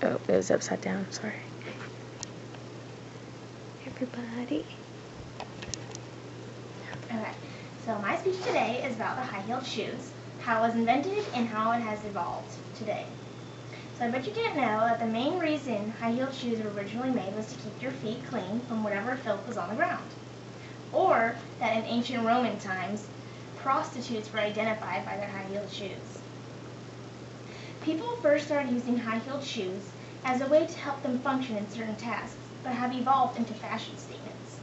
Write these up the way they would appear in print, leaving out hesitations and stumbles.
Oh, it was upside down, sorry. Everybody. Okay, so my speech today is about the high-heeled shoes, how it was invented, and how it has evolved today. So I bet you didn't know that the main reason high-heeled shoes were originally made was to keep your feet clean from whatever filth was on the ground. Or that in ancient Roman times, prostitutes were identified by their high-heeled shoes. People first started using high-heeled shoes as a way to help them function in certain tasks, but have evolved into fashion statements.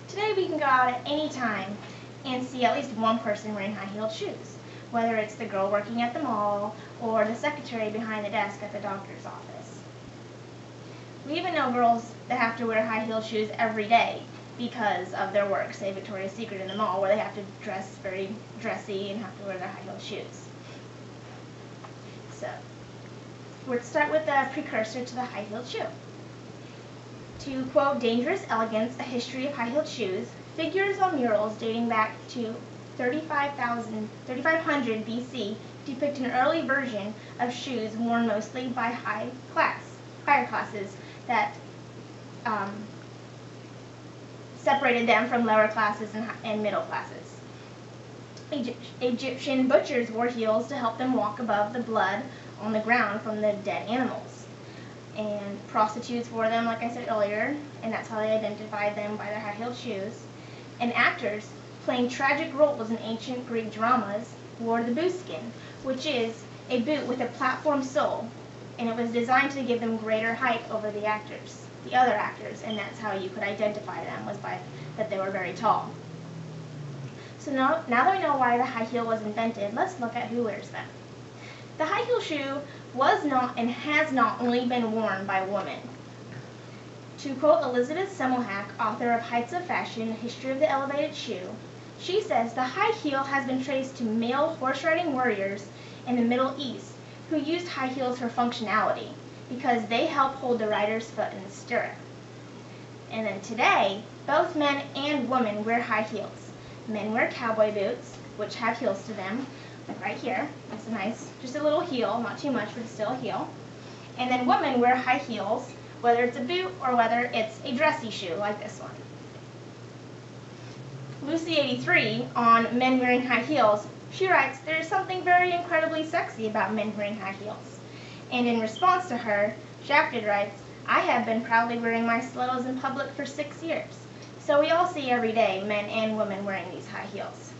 Today we can go out at any time and see at least one person wearing high-heeled shoes, whether it's the girl working at the mall or the secretary behind the desk at the doctor's office. We even know girls that have to wear high-heeled shoes every day because of their work, say Victoria's Secret in the mall, where they have to dress very dressy and have to wear their high-heeled shoes. So, let's start with the precursor to the high-heeled shoe. To quote Dangerous Elegance, A History of High-Heeled Shoes, figures on murals dating back to 3500 BC depict an early version of shoes worn mostly by higher classes that separated them from lower classes and middle classes. Egyptian butchers wore heels to help them walk above the blood on the ground from the dead animals. And prostitutes wore them, like I said earlier, and that's how they identified them, by their high-heeled shoes. And actors playing tragic roles in ancient Greek dramas wore the bootkin, which is a boot with a platform sole, and it was designed to give them greater height over the other actors, and that's how you could identify them, was by that they were very tall. So now that we know why the high heel was invented, let's look at who wears them. The high heel shoe was not and has not only been worn by women. To quote Elizabeth Semmelhack, author of Heights of Fashion, A History of the Elevated Shoe, she says the high heel has been traced to male horse-riding warriors in the Middle East who used high heels for functionality because they help hold the rider's foot in the stirrup. And then today, both men and women wear high heels. Men wear cowboy boots, which have heels to them, like right here. It's a nice, just a little heel, not too much, but it's still a heel. And then women wear high heels, whether it's a boot or whether it's a dressy shoe, like this one. Lucy83, on men wearing high heels, she writes, "There is something very incredibly sexy about men wearing high heels." And in response to her, Shafted writes, "I have been proudly wearing my stilettos in public for 6 years." So we all see every day men and women wearing these high heels.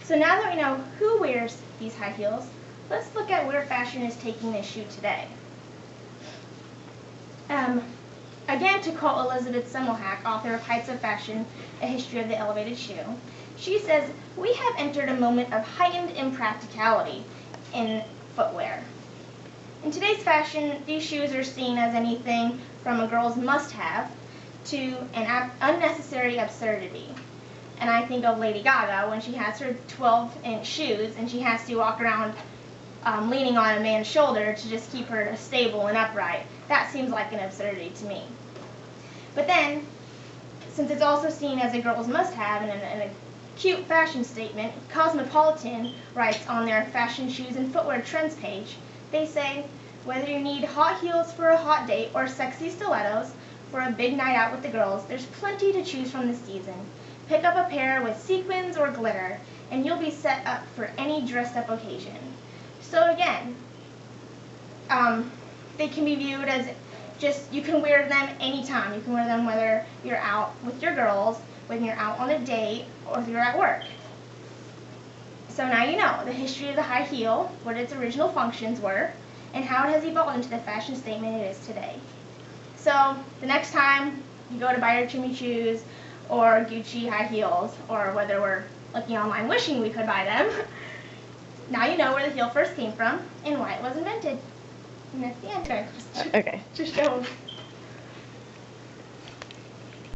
So now that we know who wears these high heels, let's look at where fashion is taking this shoe today. Again, to quote Elizabeth Semmelhack, author of Heights of Fashion, A History of the Elevated Shoe, she says, "We have entered a moment of heightened impracticality in footwear. In today's fashion, these shoes are seen as anything from a girl's must-have to an unnecessary absurdity." And I think of Lady Gaga when she has her 12-inch shoes and she has to walk around leaning on a man's shoulder to just keep her stable and upright. That seems like an absurdity to me. But then, since it's also seen as a girl's must-have and a cute fashion statement, Cosmopolitan writes on their Fashion Shoes and Footwear Trends page, they say, "Whether you need hot heels for a hot date or sexy stilettos for a big night out with the girls, there's plenty to choose from this season. Pick up a pair with sequins or glitter, and you'll be set up for any dressed-up occasion." So again, they can be viewed as just, you can wear them anytime. You can wear them whether you're out with your girls, when you're out on a date, or if you're at work. So now you know the history of the high heel, what its original functions were, and how it has evolved into the fashion statement it is today. So the next time you go to buy your Jimmy Choos or Gucci high heels, or whether we're looking online wishing we could buy them, now you know where the heel first came from and why it was invented. And that's the end. Okay. Just show them.